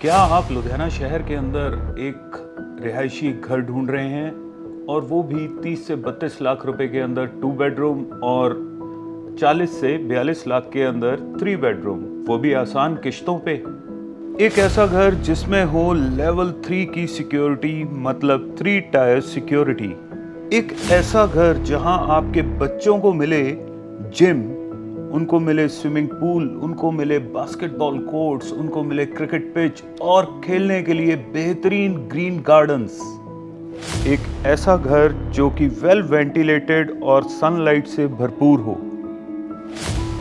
क्या आप लुधियाना शहर के अंदर एक रिहायशी घर ढूंढ रहे हैं और वो भी 30 से 32 लाख रुपए के अंदर 2 बेडरूम और 40 से 42 लाख के अंदर 3 बेडरूम, वो भी आसान किश्तों पे। एक ऐसा घर जिसमें हो लेवल 3 की सिक्योरिटी, मतलब 3 टायर सिक्योरिटी। एक ऐसा घर जहां आपके बच्चों को मिले जिम, उनको मिले स्विमिंग पूल, उनको मिले बास्केटबॉल कोर्ट्स, उनको मिले क्रिकेट पिच और खेलने के लिए बेहतरीन ग्रीन गार्डन्स। एक ऐसा घर जो कि वेल वेंटिलेटेड और सनलाइट से भरपूर हो।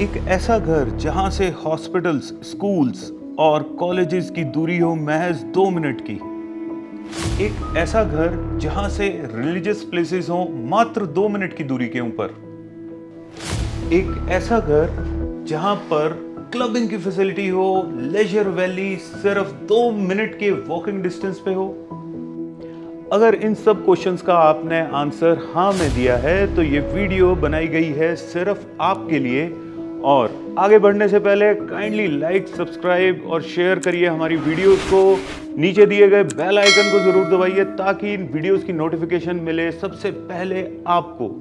एक ऐसा घर जहां से हॉस्पिटल्स, स्कूल्स और कॉलेजेस की दूरी हो महज 2 मिनट की। एक ऐसा घर जहां से रिलीजियस प्लेसेस हो मात्र 2 मिनट की दूरी के ऊपर। एक ऐसा घर जहां पर क्लबिंग की फैसिलिटी हो, लेजर वैली सिर्फ 2 मिनट के वॉकिंग डिस्टेंस पे हो। अगर इन सब क्वेश्चंस का आपने आंसर हाँ में दिया है तो ये वीडियो बनाई गई है सिर्फ आपके लिए। और आगे बढ़ने से पहले काइंडली लाइक, सब्सक्राइब और शेयर करिए हमारी वीडियोस को। नीचे दिए गए बेल आइकन को जरूर दबाइए ताकि इन वीडियोस की नोटिफिकेशन मिले सबसे पहले आपको।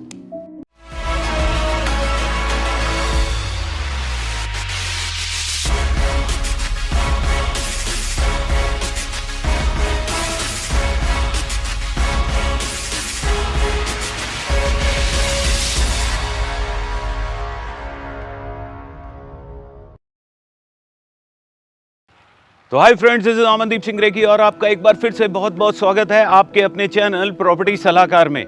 तो hi friends, this is Amandeep Singh Reiki और आपका एक बार फिर से बहुत बहुत स्वागत है आपके अपने चैनल प्रॉपर्टी सलाहकार में।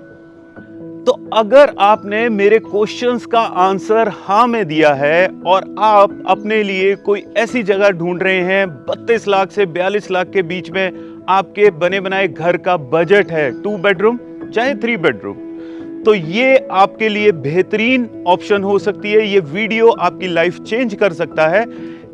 तो अगर आपने मेरे क्वेश्चंस का आंसर हाँ में दिया है और आप अपने लिए कोई ऐसी जगह ढूंढ रहे हैं 32 लाख से 42 लाख के बीच में, आपके बने बनाए घर का बजट है 2 बेडरूम चाहे 3 बेडरूम, तो ये आपके लिए बेहतरीन ऑप्शन हो सकती है। ये वीडियो आपकी लाइफ चेंज कर सकता है।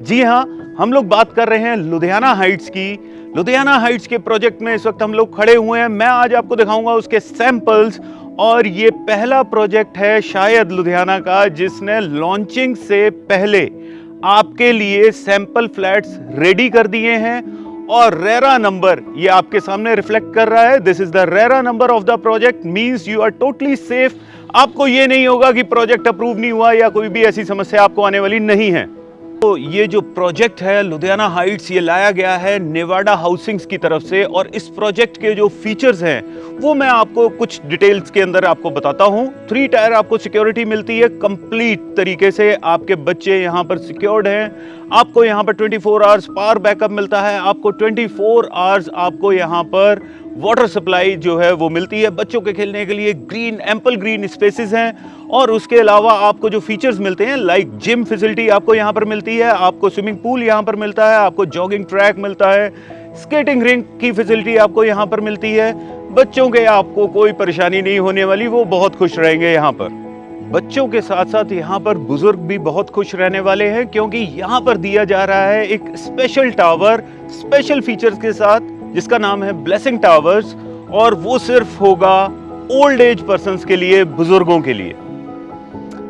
जी हाँ, हम लोग बात कर रहे हैं लुधियाना हाइट्स की। लुधियाना हाइट्स के प्रोजेक्ट में इस वक्त हम लोग खड़े हुए हैं। मैं आज आपको दिखाऊंगा उसके सैंपल्स और ये पहला प्रोजेक्ट है शायद लुधियाना का जिसने लॉन्चिंग से पहले आपके लिए सैंपल फ्लैट्स रेडी कर दिए हैं। और रेरा नंबर ये आपके सामने रिफ्लेक्ट कर रहा है। This is the RERA number of the project, means you are totally safe. आपको ये नहीं होगा कि प्रोजेक्ट अप्रूव नहीं हुआ या कोई भी ऐसी समस्या आपको आने वाली नहीं है। तो ये जो प्रोजेक्ट है लुधियाना हाइट्स, ये लाया गया है नेवाडा हाउसिंग्स की तरफ से। और इस प्रोजेक्ट के जो फीचर्स हैं वो मैं आपको कुछ डिटेल्स के अंदर आपको बताता हूं। 3 टायर आपको सिक्योरिटी मिलती है कंप्लीट तरीके से। आपके बच्चे यहां पर सिक्योर्ड हैं। आपको यहां पर 24 आवर्स पावर बैकअप मिलता है। आपको 24 आवर्स आपको यहां पर वाटर सप्लाई जो है वो मिलती है। बच्चों के खेलने के लिए ग्रीन, एम्पल ग्रीन स्पेसेस हैं। और उसके अलावा आपको जो फीचर्स मिलते हैं लाइक जिम फैसिलिटी आपको यहाँ पर मिलती है, आपको स्विमिंग पूल यहाँ पर मिलता है, आपको जॉगिंग ट्रैक मिलता है, स्केटिंग रिंक की फैसिलिटी आपको यहाँ पर मिलती है। बच्चों के आपको कोई परेशानी नहीं होने वाली, वो बहुत खुश रहेंगे यहाँ पर। बच्चों के साथ साथ यहाँ पर बुजुर्ग भी बहुत खुश रहने वाले हैं क्योंकि यहाँ पर दिया जा रहा है एक स्पेशल टावर स्पेशल फीचर्स के साथ जिसका नाम है ब्लेसिंग टावर्स। और वो सिर्फ होगा ओल्ड एज पर्संस के लिए, बुजुर्गों के लिए।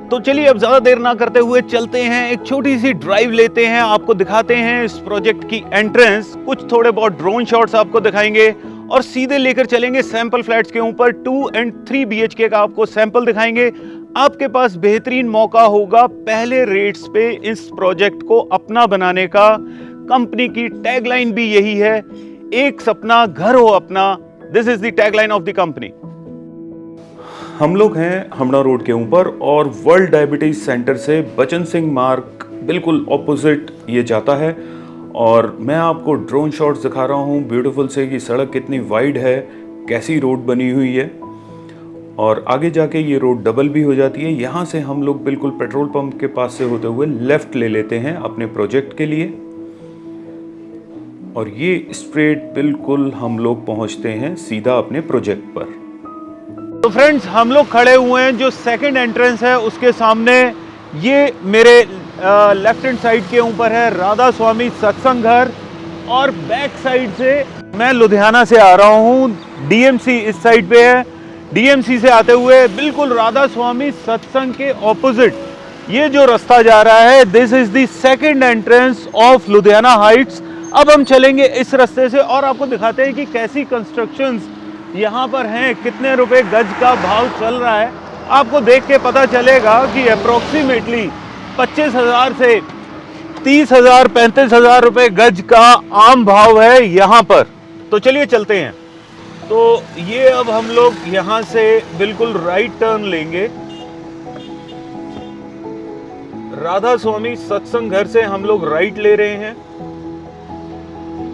तो चलिए अब ज्यादा देर ना करते हुए चलते हैं, एक छोटी सी ड्राइव लेते हैं, आपको दिखाते हैं इस प्रोजेक्ट की एंट्रेंस, कुछ थोड़े बहुत ड्रोन शॉट्स आपको दिखाएंगे और सीधे लेकर चलेंगे सैंपल फ्लैट्स के ऊपर। 2 और 3 BHK का आपको सैंपल दिखाएंगे। आपके पास बेहतरीन मौका होगा पहले रेट्स पे इस प्रोजेक्ट को अपना बनाने का। कंपनी की टैगलाइन भी यही है, एक सपना घर हो अपना। This is the tagline of the company. हम लोग हैं हमड़ा रोड के ऊपर और वर्ल्ड डायबिटीज सेंटर से बचन सिंह मार्ग बिल्कुल ऑपोजिट ये जाता है। और मैं आपको ड्रोन शॉट्स दिखा रहा हूँ ब्यूटीफुल से कि सड़क कितनी वाइड है, कैसी रोड बनी हुई है। और आगे जाके ये रोड डबल भी हो जाती है। यहाँ से हम लोग बिल्कुल पेट्रोल पंप के पास से होते हुए लेफ्ट ले लेते हैं अपने प्रोजेक्ट के लिए। और ये स्ट्रेट बिल्कुल हम लोग पहुँचते हैं सीधा अपने प्रोजेक्ट पर। तो फ्रेंड्स, हम लोग खड़े हुए हैं जो सेकंड एंट्रेंस है उसके सामने। ये मेरे लेफ्ट हैंड साइड के ऊपर है राधा स्वामी सत्संग घर और बैक साइड से मैं लुधियाना से आ रहा हूँ। DMC इस साइड पे है। DMC से आते हुए बिल्कुल राधा स्वामी सत्संग के ऑपोजिट ये जो रास्ता जा रहा है, this is the second entrance of Ludhiana Heights. अब हम चलेंगे इस रास्ते से और आपको दिखाते हैं कि कैसी कंस्ट्रक्शंस यहाँ पर हैं, कितने रुपए गज का भाव चल रहा है। आपको देख के पता चलेगा कि अप्रोक्सीमेटली 25,000 से 30,000 35,000 रुपए गज का आम भाव है यहाँ पर। तो चलिए चलते हैं। तो ये अब हम लोग यहाँ से बिल्कुल राइट टर्न लेंगे। राधा स्वामी सत्संग घर से हम लोग राइट ले रहे हैं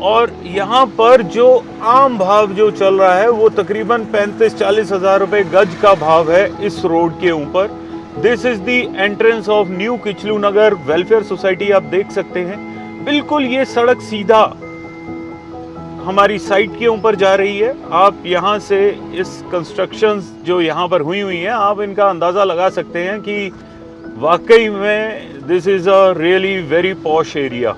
और यहाँ पर जो आम भाव जो चल रहा है वो तकरीबन 35-40 हजार रुपए गज का भाव है इस रोड के ऊपर। This is the entrance of new Kitchlu Nagar welfare society. आप देख सकते हैं बिल्कुल ये सड़क सीधा हमारी साइट के ऊपर जा रही है। आप यहाँ से इस कंस्ट्रक्शंस जो यहाँ पर हुई हैं आप इनका अंदाजा लगा सकते हैं कि वाकई में this is a really very posh area.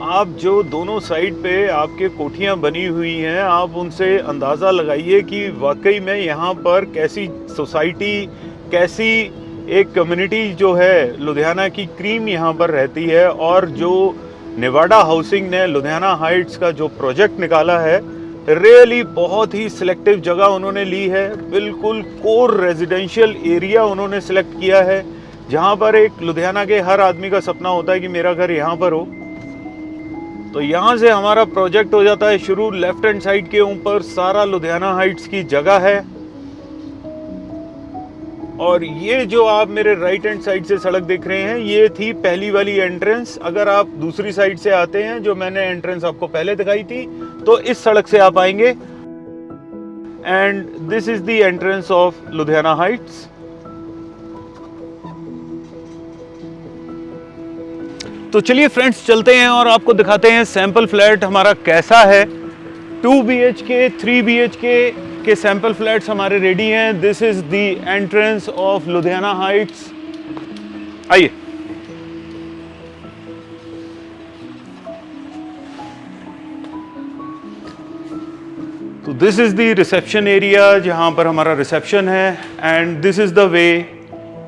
आप जो दोनों साइड पे आपके कोठियां बनी हुई हैं आप उनसे अंदाज़ा लगाइए कि वाकई में यहाँ पर कैसी सोसाइटी, कैसी एक कम्युनिटी जो है लुधियाना की क्रीम यहाँ पर रहती है। और जो नेवाडा हाउसिंग ने लुधियाना हाइट्स का जो प्रोजेक्ट निकाला है रियली बहुत ही सिलेक्टिव जगह उन्होंने ली है। बिल्कुल कोर रेजिडेंशियल एरिया उन्होंने सिलेक्ट किया है जहाँ पर एक लुधियाना के हर आदमी का सपना होता है कि मेरा घर यहाँ पर हो। तो यहाँ से हमारा प्रोजेक्ट हो जाता है शुरू। लेफ्ट हैंड साइड के ऊपर सारा लुधियाना हाइट्स की जगह है और ये जो आप मेरे राइट हैंड साइड से सड़क देख रहे हैं ये थी पहली वाली एंट्रेंस। अगर आप दूसरी साइड से आते हैं जो मैंने एंट्रेंस आपको पहले दिखाई थी तो इस सड़क से आप आएंगे and this is the entrance of Ludhiana Heights. तो चलिए फ्रेंड्स चलते हैं और आपको दिखाते हैं सैंपल फ्लैट हमारा कैसा है। 2 BHK 3 BHK के सैंपल फ्लैट्स हमारे रेडी हैं। This is the entrance of Ludhiana Heights. आइए तो this is the reception area जहां पर हमारा रिसेप्शन है and this is the way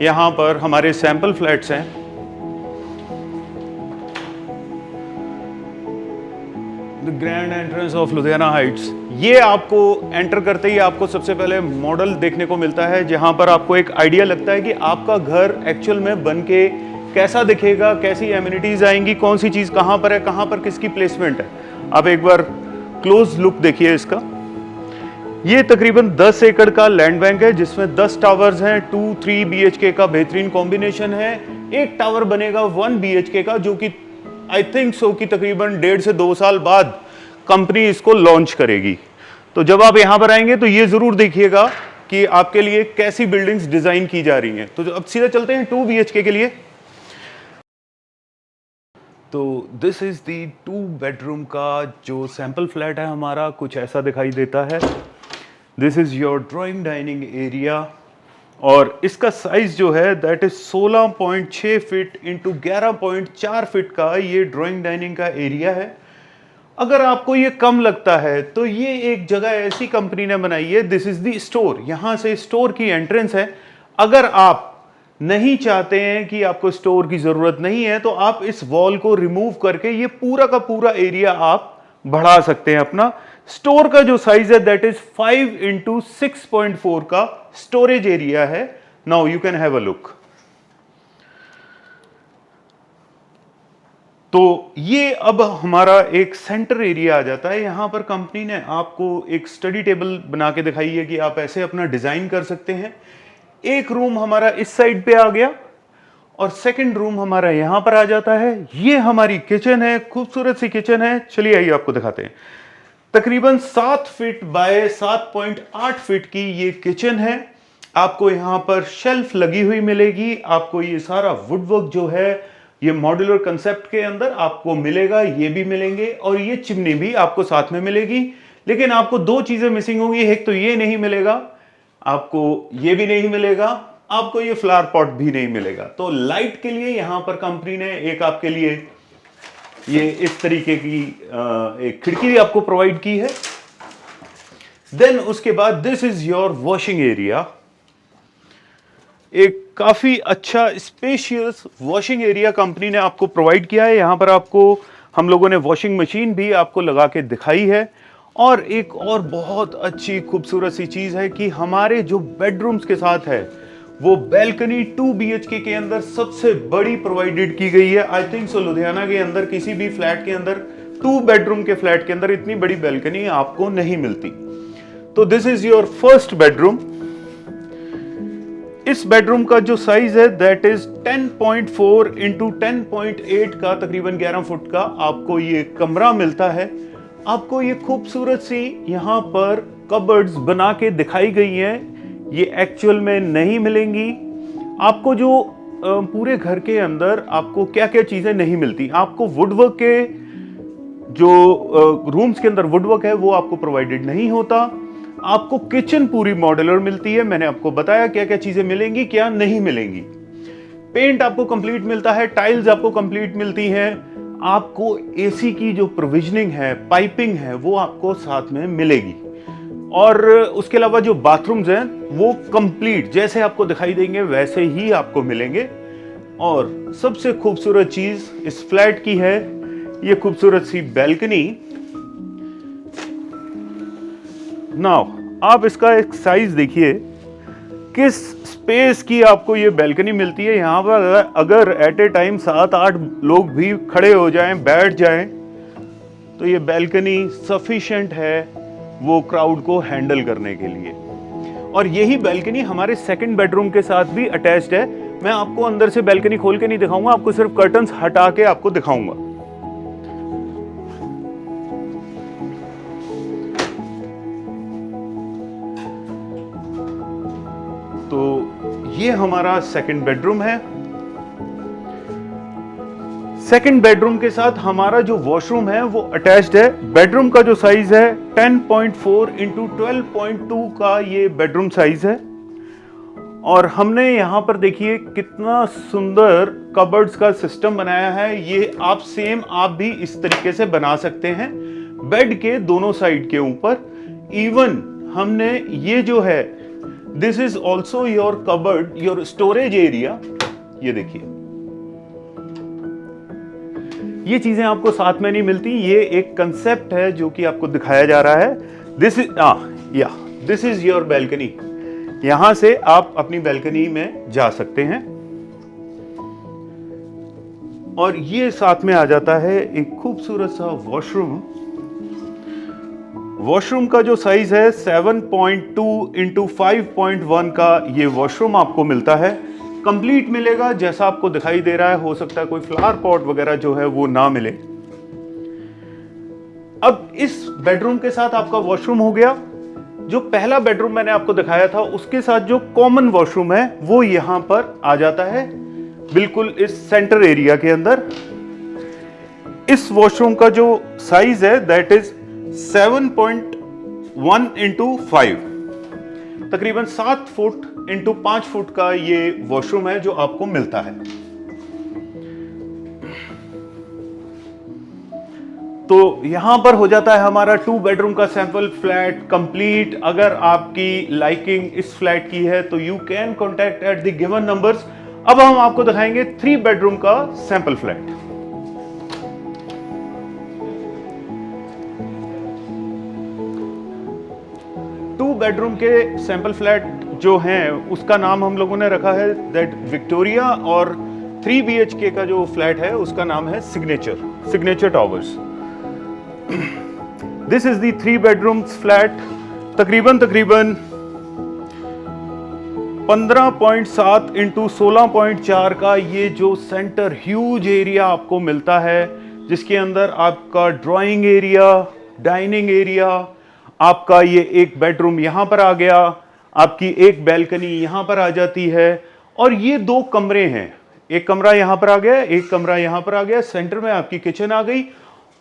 यहां पर हमारे सैंपल फ्लैट्स हैं। Grand entrance of Ludhiana Heights. ये आपको एंटर करते ही आपको सबसे पहले मॉडल देखने को मिलता है जहां पर आपको एक आइडिया लगता है कि आपका घर एक्चुअल में बन के कैसा दिखेगा, कैसी एमिनिटीज आएंगी, कौन सी चीज कहां पर है, कहां पर किसकी प्लेसमेंट है। आप एक बार क्लोज लुक देखिए इसका। ये तकरीबन 10 एकड़ का लैंड बैंक है जिसमें 10 टावर्स हैं। 2-3 BHK का बेहतरीन कॉम्बिनेशन है। एक टावर बनेगा 1 BHK का जो कि आई थिंक सो कि तकरीबन 1.5 से 2 साल बाद कंपनी इसको लॉन्च करेगी। तो जब आप यहां पर आएंगे तो ये जरूर देखिएगा कि आपके लिए कैसी बिल्डिंग्स डिजाइन की जा रही हैं। तो अब सीधा चलते हैं 2 BHK के लिए। तो दिस इज द 2 बेडरूम का जो सैंपल फ्लैट है हमारा, कुछ ऐसा दिखाई देता है। This is your drawing dining area और इसका साइज जो है that is 16.6 feet into 11.4 feet का ये ड्राइंग डाइनिंग का एरिया है। अगर आपको ये कम लगता है तो ये एक जगह ऐसी कंपनी ने बनाई है। This is the store. यहां से स्टोर की एंट्रेंस है। अगर आप नहीं चाहते हैं कि आपको स्टोर की जरूरत नहीं है तो आप इस वॉल को रिमूव करके ये पूरा का पूरा एरिया आप बढ़ा सकते हैं। अपना स्टोर का जो साइज है दैट इज 5 इंटू 6.4 का स्टोरेज एरिया है। Now you can have a look. तो ये अब हमारा एक सेंटर एरिया आ जाता है। यहां पर कंपनी ने आपको एक स्टडी टेबल बना के दिखाई है कि आप ऐसे अपना डिजाइन कर सकते हैं। एक रूम हमारा इस साइड पे आ गया और सेकंड रूम हमारा यहां पर आ जाता है। ये हमारी किचन है, खूबसूरत सी किचन है। चलिए आइए आपको दिखाते हैं। तकरीबन 7 फीट बाय 7.8 फीट की ये किचन है। आपको यहां पर शेल्फ लगी हुई मिलेगी। आपको ये सारा वुडवर्क जो है ये मॉड्यूलर कंसेप्ट के अंदर आपको मिलेगा, ये भी मिलेंगे और ये चिमनी भी आपको साथ में मिलेगी। लेकिन आपको 2 चीजें मिसिंग होंगी। एक तो ये नहीं मिलेगा, आपको ये भी नहीं मिलेगा, आपको ये फ्लावर पॉट भी नहीं मिलेगा। तो लाइट के लिए यहां पर कंपनी ने एक आपके लिए ये इस तरीके की एक खिड़की आपको प्रोवाइड की है। देन उसके बाद this is your washing area. एक काफी अच्छा स्पेशियस वॉशिंग एरिया कंपनी ने आपको प्रोवाइड किया है। यहां पर आपको हम लोगों ने वॉशिंग मशीन भी आपको लगा के दिखाई है। और एक और बहुत अच्छी खूबसूरत सी चीज़ है कि हमारे जो बेडरूम्स के साथ है वो बैल्कनी 2 BHK के अंदर सबसे बड़ी प्रोवाइडेड की गई है। आई थिंक सो लुधियाना के अंदर किसी भी फ्लैट के अंदर 2 बेडरूम के फ्लैट के अंदर इतनी बड़ी बैल्कनी आपको नहीं मिलती। तो this is your first bedroom. इस बेडरूम का जो साइज है दैट इज 10.4 इंटू 10.8 का तकरीबन 11 फुट का आपको ये कमरा मिलता है। आपको ये खूबसूरत सी यहाँ पर कबर्ड्स बना के दिखाई गई हैं, ये एक्चुअल में नहीं मिलेंगी आपको। जो पूरे घर के अंदर आपको क्या क्या चीजें नहीं मिलती, आपको वुडवर्क के जो रूम्स के अंदर वुडवर्क है वो आपको प्रोवाइडेड नहीं होता। आपको किचन पूरी मॉड्यूलर मिलती है, मैंने आपको बताया क्या क्या चीजें मिलेंगी क्या नहीं मिलेंगी। पेंट आपको कंप्लीट मिलता है, टाइल्स आपको कंप्लीट मिलती हैं, आपको एसी की जो प्रोविजनिंग है, पाइपिंग है, वो आपको साथ में मिलेगी। और उसके अलावा जो बाथरूम्स हैं वो कंप्लीट जैसे आपको दिखाई देंगे वैसे ही आपको मिलेंगे। और सबसे खूबसूरत चीज इस फ्लैट की है ये खूबसूरत सी बैल्कनी। नाउ आप इसका एक साइज देखिए, किस स्पेस की आपको ये बैल्कनी मिलती है। यहाँ पर अगर एट ए टाइम 7-8 लोग भी खड़े हो जाएं, बैठ जाएं, तो ये बैल्कनी सफिशिएंट है वो क्राउड को हैंडल करने के लिए। और यही बैल्कनी हमारे सेकंड बेडरूम के साथ भी अटैच्ड है। मैं आपको अंदर से बैल्कनी खोल के नहीं दिखाऊंगा, आपको सिर्फ कर्टन्स हटा के आपको दिखाऊंगा। तो ये हमारा सेकंड बेडरूम है। सेकंड बेडरूम के साथ हमारा जो वॉशरूम है वो अटैच्ड है। बेडरूम का जो साइज है 10.4 इंटू 12.2 का ये बेडरूम साइज है। और हमने यहां पर देखिए कितना सुंदर कबर्ड्स का सिस्टम बनाया है। ये आप भी इस तरीके से बना सकते हैं बेड के दोनों साइड के ऊपर। इवन हमने ये जो है this is also your cupboard, your storage area. ये देखिए ये चीजें आपको साथ में नहीं मिलती, ये एक कंसेप्ट है जो कि आपको दिखाया जा रहा है। This is your balcony. यहां से आप अपनी बैल्कनी में जा सकते हैं। और ये साथ में आ जाता है एक खूबसूरत सा वॉशरूम। वॉशरूम का जो साइज है 7.2 इंटू 5.1 का ये वॉशरूम आपको मिलता है। कंप्लीट मिलेगा जैसा आपको दिखाई दे रहा है। हो सकता है कोई फ्लावर पॉट वगैरह जो है वो ना मिले। अब इस बेडरूम के साथ आपका वॉशरूम हो गया। जो पहला बेडरूम मैंने आपको दिखाया था उसके साथ जो कॉमन वॉशरूम है वो यहां पर आ जाता है बिल्कुल इस सेंटर एरिया के अंदर। इस वॉशरूम का जो साइज है दैट इज 7.1 इंटू 5, तकरीबन 7 फुट इंटू 5 फुट का ये वॉशरूम है जो आपको मिलता है। तो यहां पर हो जाता है हमारा 2 बेडरूम का सैंपल फ्लैट कंप्लीट। अगर आपकी लाइकिंग इस फ्लैट की है तो you can contact at the given numbers. अब हम आपको दिखाएंगे 3 बेडरूम का सैंपल फ्लैट। बेडरूम के सैंपल फ्लैट जो हैं उसका नाम हम लोगों ने रखा है दैट विक्टोरिया। और 3 BHK का जो फ्लैट है उसका नाम है signature towers. This is the 3 bedrooms flat. तकरीबन 15.7 इंटू 16.4 का ये जो सेंटर ह्यूज एरिया आपको मिलता है, जिसके अंदर आपका ड्राइंग एरिया, डाइनिंग एरिया, आपका ये एक बेडरूम यहां पर आ गया, आपकी एक बैल्कनी यहां पर आ जाती है। और ये 2 कमरे हैं, एक कमरा यहां पर आ गया, एक कमरा यहां पर आ गया, सेंटर में आपकी किचन आ गई।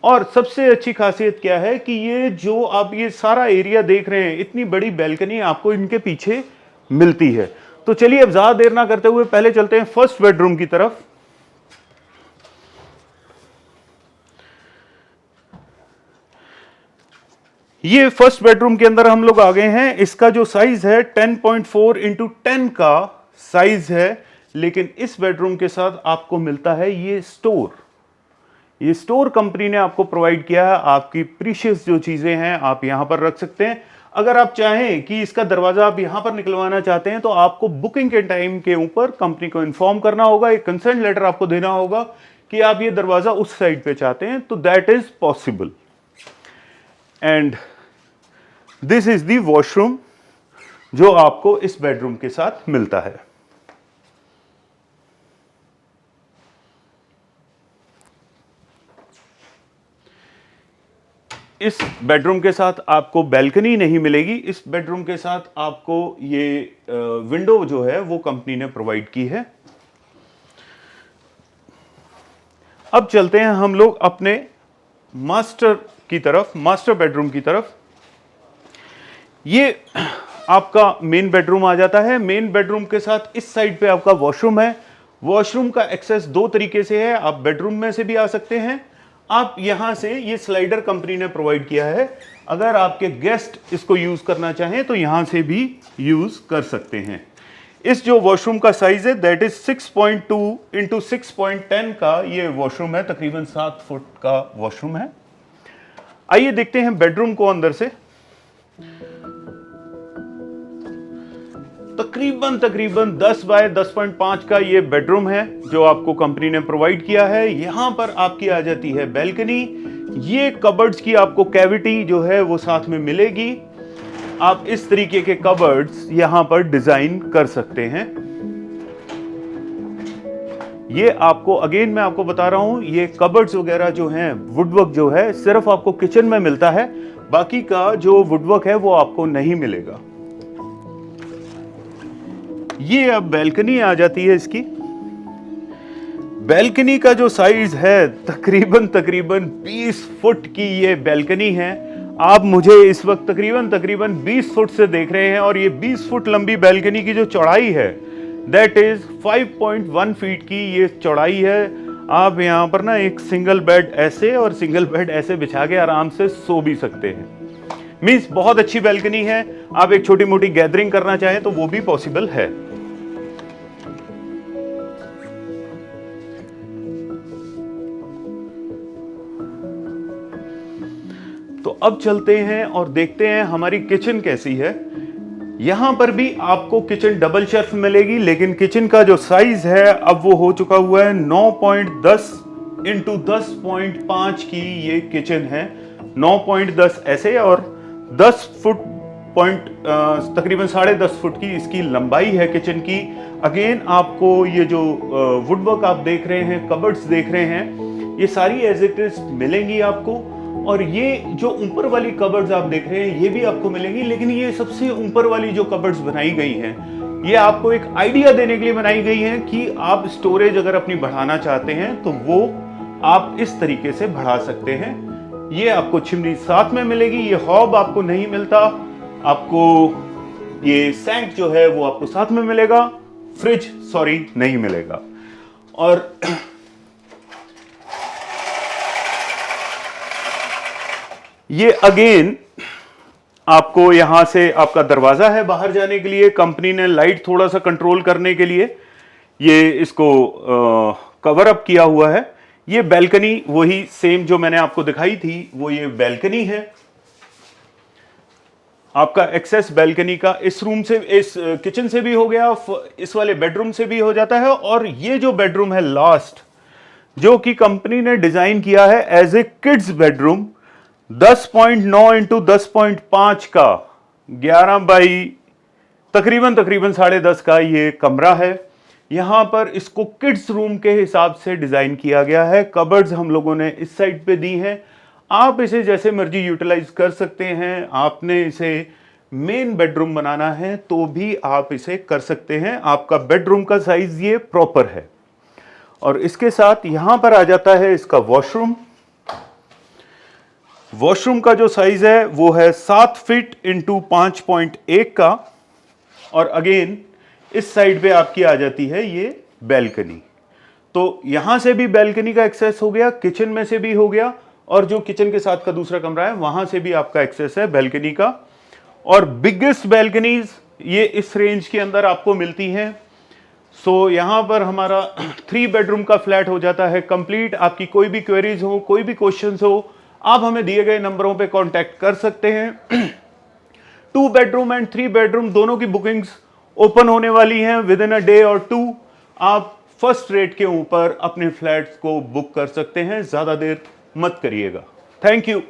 और सबसे अच्छी खासियत क्या है कि ये जो आप ये सारा एरिया देख रहे हैं, इतनी बड़ी बैल्कनी आपको इनके पीछे मिलती है। तो चलिए अब ज्यादा देर ना करते हुए पहले चलते हैं फर्स्ट बेडरूम की तरफ। ये फर्स्ट बेडरूम के अंदर हम लोग आ गए हैं। इसका जो साइज है 10.4 इंटू 10 का साइज है, लेकिन इस बेडरूम के साथ आपको मिलता है ये स्टोर। ये स्टोर कंपनी ने आपको प्रोवाइड किया है। आपकी प्रीशियस जो चीज़ें हैं आप यहाँ पर रख सकते हैं। अगर आप चाहें कि इसका दरवाज़ा आप यहाँ पर निकलवाना चाहते हैं तो आपको बुकिंग के टाइम के ऊपर कंपनी को इन्फॉर्म करना होगा, एक कंसेंट लेटर आपको देना होगा कि आप ये दरवाज़ा उस साइड पे चाहते हैं, तो that is possible. And this is the washroom जो आपको इस बेडरूम के साथ मिलता है। इस बेडरूम के साथ आपको बैल्कनी नहीं मिलेगी। इस बेडरूम के साथ आपको ये विंडो जो है वो कंपनी ने प्रोवाइड की है। अब चलते हैं हम लोग अपने मास्टर की तरफ, मास्टर बेडरूम की तरफ। ये आपका मेन बेडरूम आ जाता है। मेन बेडरूम के साथ इस साइड पे आपका वॉशरूम है। वॉशरूम का एक्सेस दो तरीके से है, आप बेडरूम में से भी आ सकते हैं, आप यहां से, ये स्लाइडर कंपनी ने प्रोवाइड किया है, अगर आपके गेस्ट इसको यूज करना चाहें तो यहां से भी यूज कर सकते हैं। इस जो वॉशरूम का साइज है दैट इज 6.2 इंटू 6.10 का ये वॉशरूम है, तकरीबन 7 फुट का वॉशरूम है। आइए देखते हैं बेडरूम को अंदर से। तकरीबन 10 बाय 10.5 का ये बेडरूम है जो आपको कंपनी ने प्रोवाइड किया है। यहां पर आपकी आ जाती है बैल्कनी। ये कबर्ड्स की आपको कैविटी जो है वो साथ में मिलेगी। आप इस तरीके के कबर्ड्स यहां पर डिजाइन कर सकते हैं। ये आपको, अगेन मैं आपको बता रहा हूं, ये कबर्ड्स वगैरह जो हैं, वुडवर्क जो है सिर्फ आपको किचन में मिलता है, बाकी का जो वुडवर्क है वो आपको नहीं मिलेगा। ये अब बैल्कनी आ जाती है इसकी। बैल्कनी का जो साइज है तकरीबन 20 फुट की ये बैल्कनी है। आप मुझे इस वक्त तकरीबन 20 फुट से देख रहे हैं और ये 20 फुट लंबी बैल्कनी की जो चौड़ाई है दैट इज 5.1 फीट की ये चौड़ाई है। आप यहाँ पर ना एक सिंगल बेड ऐसे और सिंगल बेड ऐसे बिछा के आराम से सो भी सकते हैं। मीन्स बहुत अच्छी बैल्कनी है। आप एक छोटी मोटी गैदरिंग करना चाहें तो वो भी पॉसिबल है। तो अब चलते हैं और देखते हैं हमारी किचन कैसी है। यहां पर भी आपको किचन डबल शेल्फ मिलेगी, लेकिन किचन का जो साइज है अब वो हो चुका हुआ है 9.10 इंटू 10.5 की ये किचन है। 9.10 ऐसे और 10 फुट तकरीबन 10.5 फुट की इसकी लंबाई है किचन की। अगेन आपको ये जो वुडवर्क आप देख रहे हैं, कबर्ड्स देख रहे हैं, ये सारी एज इट इज मिलेंगी आपको। और ये जो ऊपर वाली कबर्ड्स आप देख रहे हैं ये भी आपको मिलेंगी, लेकिन ये सबसे ऊपर वाली जो कबर्ड्स बनाई गई हैं ये आपको एक आइडिया देने के लिए बनाई गई हैं कि आप स्टोरेज अगर अपनी बढ़ाना चाहते हैं तो वो आप इस तरीके से बढ़ा सकते हैं। ये आपको चिमनी साथ में मिलेगी, ये हॉब आपको नहीं मिलता। आपको ये सैंक जो है वो आपको साथ में मिलेगा, फ्रिज सॉरी नहीं मिलेगा। और ये अगेन आपको यहां से आपका दरवाजा है बाहर जाने के लिए। कंपनी ने लाइट थोड़ा सा कंट्रोल करने के लिए ये इसको कवर अप किया हुआ है। ये बैल्कनी वही सेम जो मैंने आपको दिखाई थी वो ये बैल्कनी है। आपका एक्सेस बैल्कनी का इस रूम से, इस किचन से भी हो गया, इस वाले बेडरूम से भी हो जाता है। और ये जो बेडरूम है लास्ट, जो कि कंपनी ने डिजाइन किया है as a kids bedroom, 10.9 into 10.5 का 11 बाई तकरीबन 10.5 का ये कमरा है। यहां पर इसको किड्स रूम के हिसाब से डिजाइन किया गया है। कबर्ड्स हम लोगों ने इस साइड पे दी हैं, आप इसे जैसे मर्जी यूटिलाइज कर सकते हैं। आपने इसे मेन बेडरूम बनाना है तो भी आप इसे कर सकते हैं। आपका बेडरूम का साइज ये प्रॉपर है। और इसके साथ यहां पर आ जाता है इसका वॉशरूम। वॉशरूम का जो साइज है वो है 7 फीट इंटू 5.1 का। और अगेन इस साइड पे आपकी आ जाती है ये बैल्कनी। तो यहां से भी बैल्कनी का एक्सेस हो गया, किचन में से भी हो गया, और जो किचन के साथ का दूसरा कमरा है वहां से भी आपका एक्सेस है बैल्कनी का। और बिगेस्ट बैल्कनीज ये इस रेंज के अंदर आपको मिलती हैं सो यहाँ पर हमारा 3 बेडरूम का फ्लैट हो जाता है कंप्लीट। आपकी कोई भी क्वेरीज हो, कोई भी क्वेश्चंस हो, आप हमें दिए गए नंबरों पे कांटेक्ट कर सकते हैं। 2 बेडरूम एंड 3 बेडरूम दोनों की बुकिंग्स ओपन होने वाली हैं विद इन अ डे और 2। आप फर्स्ट रेट के ऊपर अपने फ्लैट्स को बुक कर सकते हैं, ज्यादा देर मत करिएगा। Thank you.